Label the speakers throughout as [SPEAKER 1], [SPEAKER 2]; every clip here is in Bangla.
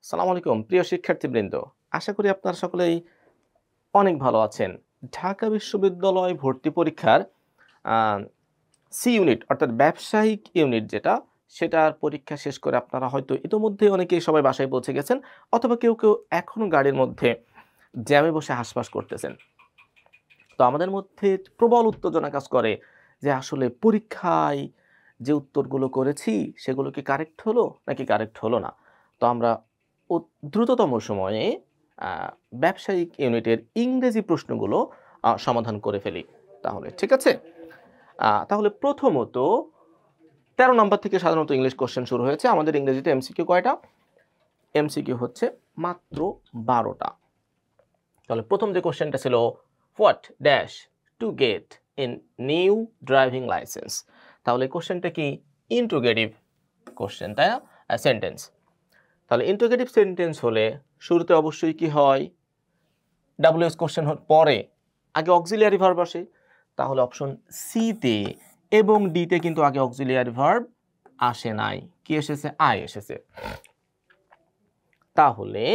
[SPEAKER 1] সালাম আলাইকুম প্রিয় শিক্ষার্থীবৃন্দ, আশা করি আপনারা সকলেই অনেক ভালো আছেন। ঢাকা বিশ্ববিদ্যালয় ভর্তি পরীক্ষার সি ইউনিট অর্থাৎ ব্যবসায়িক ইউনিট সেটার পরীক্ষা শেষ করে আপনারা হয়তো ইতোমধ্যে অনেকেই সবাই বাসায় পৌঁছে গেছেন, অথবা কেউ এখনো গাড়ির মধ্যে জ্যামে বসে হাঁসফাঁস করতেছেন। তো আমাদের মধ্যে প্রবল উত্তেজনা কাজ করে যে আসলে পরীক্ষায় যে উত্তরগুলো করেছি সেগুলো কি কারেক্ট হলো নাকি কারেক্ট হলো না। তো আমরা দ্রুততম সময়ে ব্যবসায়িক ইউনিটের ইংরেজি প্রশ্নগুলো সমাধান করে ফেলি। তাহলে ঠিক আছে। তাহলে প্রথমত 13 নম্বর থেকে সাধারণত ইংলিশ কোশ্চেন শুরু হয়েছে। আমাদের ইংরেজিতে এমসিকিউ কয়টা? এমসিকিউ হচ্ছে মাত্র 12টা। তাহলে প্রথম যে কোশ্চেনটা ছিল what dash to get in new driving licence. তাহলে কোশ্চেনটা কি? ইন্ট্রোগেটিভ কোশ্চেন, তাই না? সেন্টেন্স। তাহলে ইন্ট্রোগেটিভ সেন্টেন্স হলে শুরুতে অবশ্যই কি হয়? ডাব্লিউএস কোশ্চেন পরে আগে অক্সিলিয়ারি ভার্ব আসে। তাহলে অপশন সিতে এবং ডিতে কিন্তু আগে অক্সিলিয়ারি ভার্ব আসে নাই। কি এসেছে? আই এসেছে। তাহলে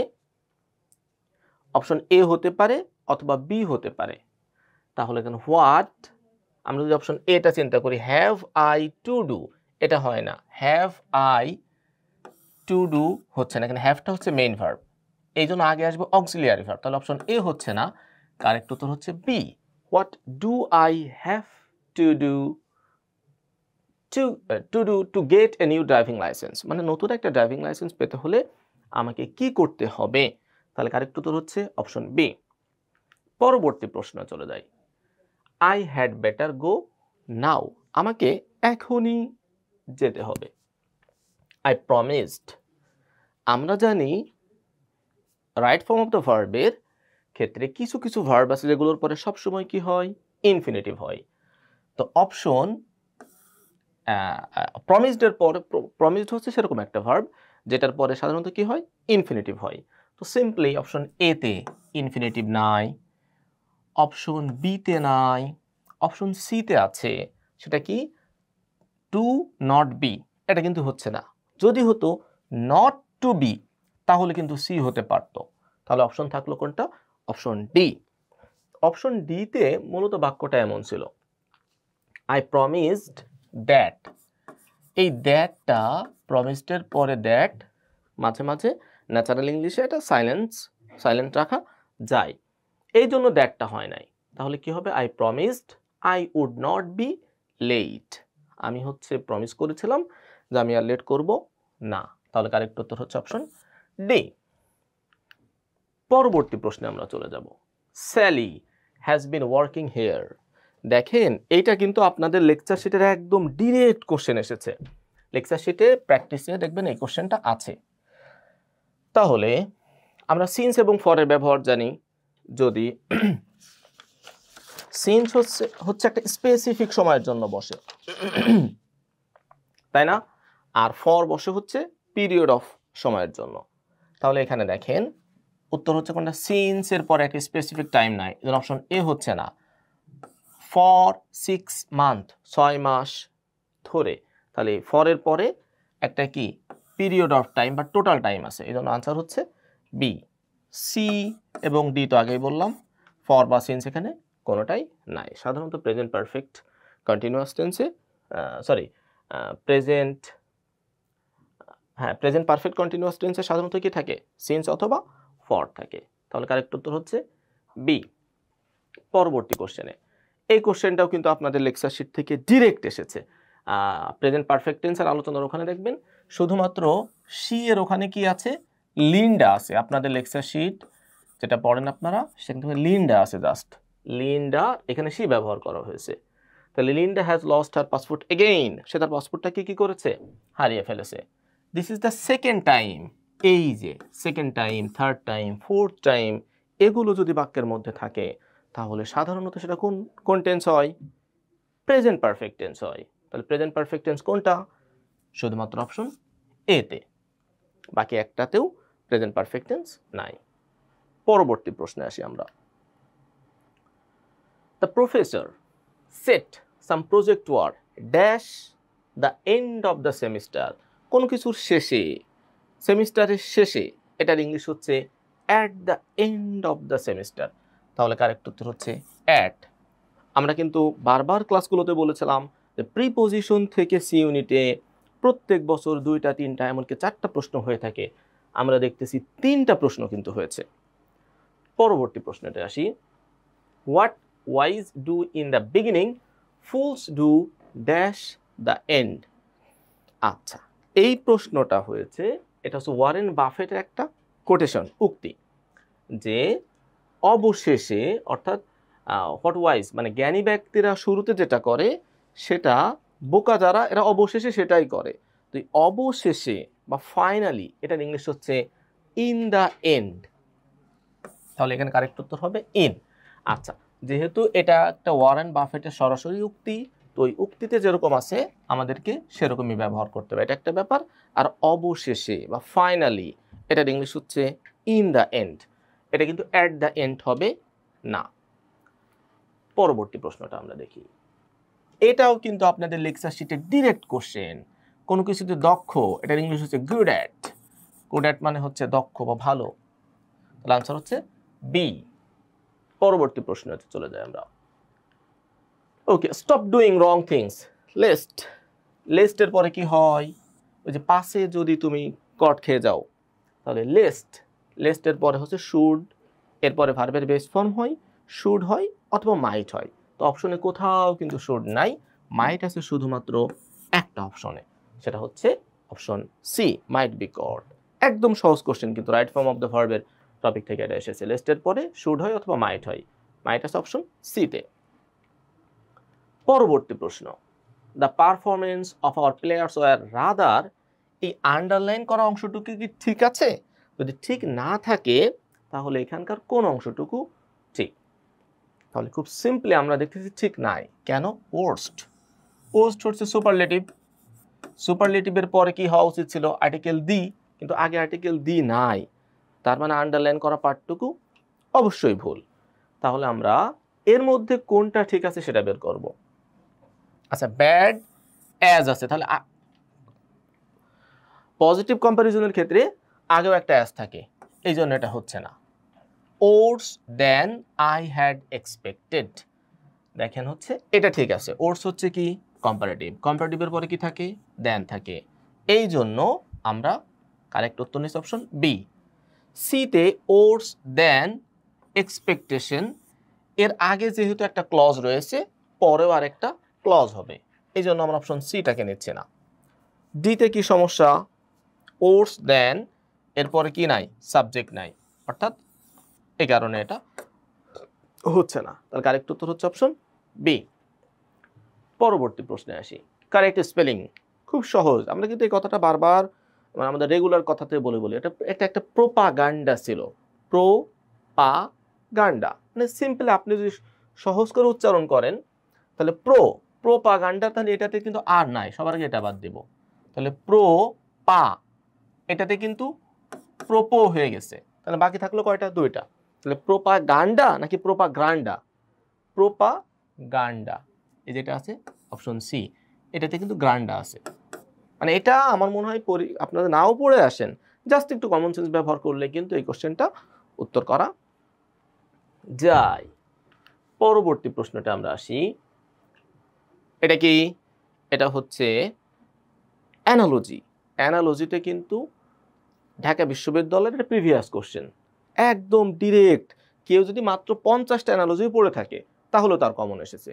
[SPEAKER 1] অপশন এ হতে পারে অথবা বি হতে পারে। তাহলে এখানে হোয়াট, আমরা যদি অপশন এটা চিন্তা করি, হ্যাভ আই টু ডু, এটা হয় না। হ্যাভ আই টু ডু হচ্ছে না, এখানে হ্যাভটা হচ্ছে মেইন ভার্ব, এই জন্য আগে আসবে অক্সিলিয়ারি ভার্ব। তাহলে অপশন এ হচ্ছে না, কারেক্ট উত্তর হচ্ছে B. What do I have to do to get a new driving licence, মানে নতুন একটা ড্রাইভিং লাইসেন্স পেতে হলে আমাকে কি করতে হবে? তাহলে কারেক্ট উত্তর হচ্ছে অপশন বি। পরবর্তী প্রশ্ন চলে যাই। আই হ্যাড বেটার গো নাও, আমাকে এখনই যেতে হবে। আই প্রমিসড, আমরা জানি রাইট ফর্ম অফ দ্য ভার্বের ক্ষেত্রে কিছু কিছু ভার্ব আছে যেগুলোর পরে সবসময় কি হয়? ইনফিনিটিভ হয়। তো অপশন প্রমিসড এর পরে, প্রমিসড হচ্ছে সেরকম একটা ভার্ব যেটার পরে সাধারণত কি হয়? ইনফিনিটিভ হয়। তো সিম্পলি অপশন এ তে ইনফিনিটিভ নাই, অপশন বি তে নাই, অপশন সি তে আছে। সেটা কি? টু নট বি, এটা কিন্তু হচ্ছে না। যদি হতো নট টু বি তাহলে কিন্তু সি হতে পারতো। তাহলে অপশন থাকলো কোনটা? Option D. অপশন ডি তে মূলত বাক্যটা এমন ছিল, আই প্রমিসড দ্যাট। এই দ্যাটটা, প্রমিসডের পরে দ্যাট, মাঝে মাঝে ন্যাচারাল ইংলিশে এটা সাইলেন্ট রাখা যায়, এই জন্য দ্যাটটা হয় নাই। তাহলে কি হবে? I promised I would not be late, আমি হচ্ছে প্রমিস করেছিলাম যে আমি আর লেট করব না। তাহলে কারেক্ট উত্তর হচ্ছে অপশন ডি। পরবর্তী প্রশ্নে আমরা চলে যাব। Sally has been working here. দেখেন এইটা কিন্তু আপনাদের লেকচার শিটের একদম ডিরেক্ট কোশ্চেন এসেছে। লেকচার শিটে প্র্যাকটিসে দেখবেন এই কোশ্চেনটা আছে। তাহলে আমরা সিন্স এবং ফরের ব্যবহার জানি। যদি সিন্স হচ্ছে একটা স্পেসিফিক সময়ের জন্য বসে, তাই না? আর ফর বসে হচ্ছে পিরিয়ড অফ সময়ের জন্য। তাহলে এখানে দেখেন উত্তর হচ্ছে কোনটা? সিন্স এর পরে একটা স্পেসিফিক টাইম নাই, এজন্য অপশন এ হচ্ছে না। ফর 6 মান্থ, 6 মাস ধরে, তাহলে ফর এর পরে একটা কি পিরিয়ড অফ টাইম বা টোটাল টাইম আছে, এজন্য আনসার হচ্ছে বি। সি এবং ডি তো আগেই বললাম, ফর বা সিন্স এখানে কোনোটাই নাই। সাধারণত প্রেজেন্ট পারফেক্ট কন্টিনিউয়াস টেন্সে প্রেজেন্ট পারফেক্ট কন্টিনিউয়াস টেন্সে সাধারণত কি থাকে? সিন্স অথবা ফর থাকে। তাহলে কারেক্ট উত্তর হচ্ছে বি। পরবর্তী কোশ্চেনে, এই কোশ্চেনটাও কিন্তু আপনাদের লেকচার শিট থেকে ডিরেক্ট এসেছে। প্রেজেন্ট পারফেক্ট টেন্সের আলোচনার ওখানে দেখবেন শুধুমাত্র সি এর ওখানে কি আছে? লিন্ডা আছে। আপনাদের লেকচার শিট যেটা পড়েন আপনারা সেখানে লিন্ডা আছে, জাস্ট লিন্ডা, এখানে সি ব্যবহার করা হয়েছে। তাহলে Linda has lost her passport again, সে তার পাসপোর্টটাকে কি করেছে? হারিয়ে ফেলেছে। This is the second time. এই যে second time, third time, fourth time, এগুলো যদি বাক্যের মধ্যে থাকে তাহলে সাধারণত সেটা কোন টেন্স হয়? প্রেজেন্ট পারফেক্ট টেন্স হয়। তাহলে প্রেজেন্ট পারফেক্ট টেন্স কোনটা? শুধুমাত্র অপশন এ তে, বাকি একটাতেও প্রেজেন্ট পারফেক্ট টেন্স নাই। পরবর্তী প্রশ্নে আসি আমরা। The professor set some project work dash the end of the semester. কোনো কিছুর শেষে, সেমিস্টারের শেষে এটার ইংলিশ হচ্ছে at the end of the semester. তাহলে কারেক্ট উত্তর হচ্ছে অ্যাট। আমরা কিন্তু বারবার ক্লাসগুলোতে বলেছিলাম যে প্রিপোজিশন থেকে সি ইউনিটে প্রত্যেক বছর 2টা 3টা এমনকি 4টা প্রশ্ন হয়ে থাকে। আমরা দেখতেছি 3টা প্রশ্ন কিন্তু হয়েছে। পরবর্তী প্রশ্নতে আসি। What wise do in the beginning, fools do dash the end. আচ্ছা, এই প্রশ্নটা হয়েছে, এটা হচ্ছে ওয়ারেন বাফেটের একটা কোটেশন, উক্তি, যে অবশেষে অর্থাৎ হোয়াট ওয়াইজ মানে জ্ঞানী ব্যক্তিরা শুরুতে যেটা করে সেটা বোকা যারা এরা অবশেষে সেটাই করে। তো অবশেষে বা ফাইনালি এটার ইংলিশ হচ্ছে ইন দ্য এন্ড। তাহলে এখানে কারেক্ট উত্তর হবে ইন। আচ্ছা, যেহেতু এটা একটা ওয়ারেন বাফেটের সরাসরি উক্তি, তো ওই উক্তিতে যেরকম আছে আমাদেরকে সেরকমই ব্যবহার করতে হবে, এটা একটা ব্যাপার। আর অবশেষে বা ফাইনালি এটার ইংলিশ হচ্ছে ইন দ্য এন্ড। এটা কিন্তু অ্যাট দ্য এন্ড হবে না। পরবর্তী প্রশ্নটা আমরা দেখি। এটাও কিন্তু আপনাদের লেকচার শিটে ডিরেক্ট কোশ্চেন। কোনো কিছুতে দক্ষ, এটার ইংলিশ হচ্ছে গুড অ্যাট। গুড অ্যাট মানে হচ্ছে দক্ষ বা ভালো। তাহলে আনসার হচ্ছে বি। পরবর্তী প্রশ্নতে চলে যাই আমরা। ওকে, স্টপ ডুইং রং থিংস। লিস্ট, লিস্টের পরে কি হয়? ওই যে পাশে যদি তুমি কট খেয়ে যাও তাহলে লিস্ট, লিস্টের পরে হচ্ছে শুড, এরপরে ভার্বের বেস ফর্ম হয়, শুড হয় অথবা মাইট হয়। তো অপশনে কোথাও কিন্তু শুড নাই, মাইট আছে শুধুমাত্র একটা অপশনে, সেটা হচ্ছে অপশন সি, মাইট বি কট। একদম সহজ কোশ্চেন, কিন্তু রাইট ফর্ম অফ দ্য ভার্বের টপিক থেকে এটা এসেছে। লিস্টের পরে শুড হয় অথবা মাইট হয়, মাইট আছে অপশন সিতে। পরবর্তী প্রশ্ন, the performance of our players were rather, এই আন্ডারলাইন করা অংশটুকু কি ঠিক আছে? যদি ঠিক না থাকে তাহলে এখানকার কোন অংশটুকু ঠিক? তাহলে খুব সিম্পলি আমরা দেখতেছি ঠিক নাই। কেন? ওয়ার্স্ট। ওয়ার্স্ট হচ্ছে সুপারলেটিভ, সুপারলেটিভের পরে কি হওয়া উচিত ছিল? আর্টিকেল দি, কিন্তু আগে আর্টিকেল দি নাই, তার মানে আন্ডারলাইন করা পার্টটুকু অবশ্যই ভুল। তাহলে আমরা এর মধ্যে কোনটা ঠিক আছে সেটা বের করব। আচ্ছা, ব্যাড অ্যাজ আছে, তাহলে পজিটিভ কম্প্যারিজনের ক্ষেত্রে আগেও একটা অ্যাজ থাকে, এই জন্য এটা হচ্ছে না। ওর্স দেন আই হ্যাড এক্সপেক্টেড, দেখেন হচ্ছে এটা ঠিক আছে। ওর্স হচ্ছে কি? কম্পারেটিভ, কম্পারেটিভের পরে কি থাকে? দেন থাকে, এই জন্য আমরা কারেক্ট উত্তর নিচ্ছি অপশন বি। সিতে ওর্স দেন এক্সপেকটেশন, এর আগে যেহেতু একটা ক্লজ রয়েছে পরেও আর একটা ক্লজ হবে, এই জন্য আমরা অপশন সিটাকে নিচ্ছি না। ডিতে কি সমস্যা? ওর্স দেন এরপরে কি নাই? সাবজেক্ট নাই, অর্থাৎ এই কারণে এটা হচ্ছে না। তাহলে কারেক্ট উত্তর হচ্ছে অপশন বি। পরবর্তী প্রশ্নে আসি। কারেক্ট স্পেলিং খুব সহজ, আমরা কিন্তু এই কথাটা বারবার মানে আমাদের রেগুলার কথাতে বলে বলি, এটা একটা প্রোপাগান্ডা ছিল। প্রোপাগান্ডা মানে সিম্পলি আপনি যদি সহজ করে উচ্চারণ করেন তাহলে প্রোপাগান্ডা, তাহলে এটাতে কিন্তু আর নাই, সবার আগে এটা বাদ দেব। তাহলে পা এটাতে কিন্তু প্রোপো হয়ে গেছে, তাহলে বাকি থাকলো কয়টা? দুইটা। তাহলে প্রোপাগান্ডা নাকি প্রোপাগ্রান্ডা? প্রোপাগান্ডা, এই যেটা আছে অপশন সি, এটাতে কিন্তু গ্রান্ডা আছে। মানে এটা আমার মনে হয় আপনারা নাও পড়ে আসেন, জাস্ট একটু কমন সেন্স ব্যবহার করলে কিন্তু এই কোশ্চেনটা উত্তর করা যায়। পরবর্তী প্রশ্নটা আমরা আসি। এটা কি? এটা হচ্ছে অ্যানালজি। অ্যানালজিতে কিন্তু ঢাকা বিশ্ববিদ্যালয়ের প্রিভিয়াস কোশ্চেন, একদম ডিরেক্ট। কেউ যদি মাত্র 50টা অ্যানালজি পড়ে থাকে তাহলে তার কমন এসেছে।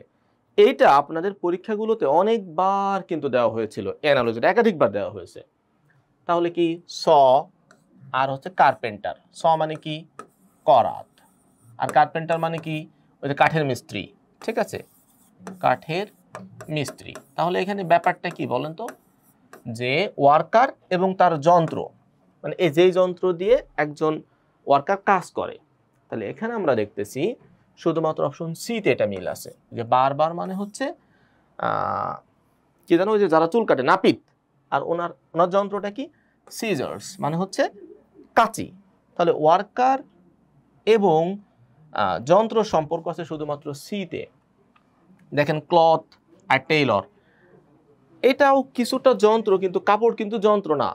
[SPEAKER 1] এইটা আপনাদের পরীক্ষাগুলোতে অনেকবার কিন্তু দেওয়া হয়েছিল, অ্যানালজিটা একাধিকবার দেওয়া হয়েছে। তাহলে কি? স আর হচ্ছে কার্পেন্টার। স মানে কি? করাত, আর কার্পেন্টার মানে কি? ওই যে কাঠের মিস্ত্রি, ঠিক আছে, কাঠের মিস্ত্রি। তাহলে এখানে ব্যাপারটা কি বলেন তো, যে ওয়ার্কার এবং তার যন্ত্র, মানে এই যেই যন্ত্র দিয়ে একজন ওয়ার্কার কাজ করে। তাহলে এখানে আমরা দেখতেছি শুধুমাত্র অপশন সিতে এটা মিল আছে, যে বারবার মানে হচ্ছে কি জানো, ওই যে যারা চুল কাটে, নাপিত, আর ওনার যন্ত্রটা কি? সিজার্স, মানে হচ্ছে কাঁচি। তাহলে ওয়ার্কার এবং যন্ত্র সম্পর্ক আছে শুধুমাত্র সিতে। দেখেন ক্লথ আর টেইলর, এটাও কিছুটা যন্ত্র, কিন্তু কাপড় কিন্তু যন্ত্র না,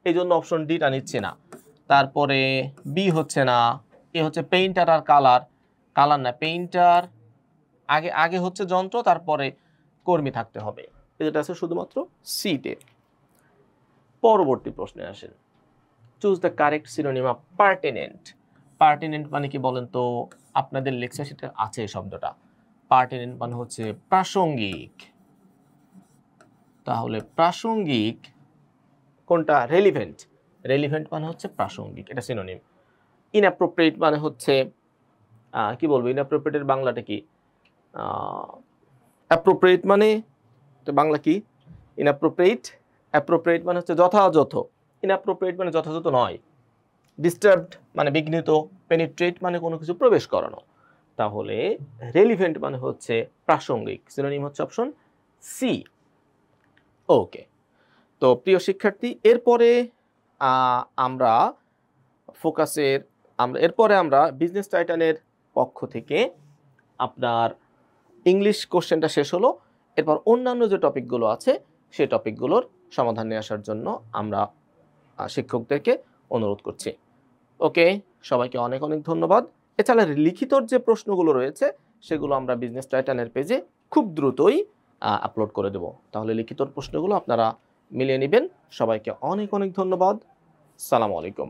[SPEAKER 1] এই জন্য অপশন ডিটা নিচ্ছে না। তারপরে বি হচ্ছে না, এ হচ্ছে পেইন্টার আর কালার, কালার না পেইন্টার, আগে আগে হচ্ছে যন্ত্র, তারপরে কর্মী থাকতে হবে। এটা আছে শুধুমাত্র সিতে। পরবর্তী প্রশ্নে আসেন, choose the correct synonym of pertinent. Pertinent মানে কি বলেন তো? আপনাদের লেকচার শিটে আছে এই শব্দটা। পার্টিনেন্ট মানে হচ্ছে প্রাসঙ্গিক। তাহলে প্রাসঙ্গিক কোনটা? রেলিভেন্ট। রেলিভেন্ট মানে হচ্ছে প্রাসঙ্গিক, এটা সিনোনিম। ইনঅ্যাপ্রোপ্রিয়েট মানে হচ্ছে কি বলবো, ইনঅ্যাপ্রোপ্রিয়েটের বাংলাটা কি? অ্যাপ্রোপ্রিয়েট মানে বাংলা কি? ইনঅ্যাপ্রোপ্রিয়েট, অ্যাপ্রোপ্রিয়েট মানে হচ্ছে যথাযথ, ইনঅ্যাপ্রোপ্রিয়েট মানে যথাযথ নয়। ডিস্টার্বড মানে বিঘ্নিত, পেনিট্রেট মানে কোনো কিছু প্রবেশ করানো। তাহলে রেলিভেন্ট মানে হচ্ছে প্রাসঙ্গিক, সিনোনিম হচ্ছে অপশন সি। ওকে, তো প্রিয় শিক্ষার্থী, এরপরে আমরা ফোকাসের এরপরে আমরা বিজনেস টাইটানের পক্ষ থেকে আপনার ইংলিশ কোশ্চেনটা শেষ হলো। এরপর অন্যান্য যে টপিকগুলো আছে সেই টপিকগুলোর সমাধান নিয়ে আসার জন্য আমরা শিক্ষকদেরকে অনুরোধ করছি। ওকে, সবাইকে অনেক অনেক ধন্যবাদ। এছাড়া লিখিতর যে প্রশ্নগুলো রয়েছে সেগুলো আমরা বিজনেস টাইটানের পেজে খুব দ্রুতই আপলোড করে দেব। তাহলে লিখিতর প্রশ্নগুলো আপনারা মিলিয়ে নেবেন। সবাইকে অনেক অনেক ধন্যবাদ। সালামু আলাইকুম।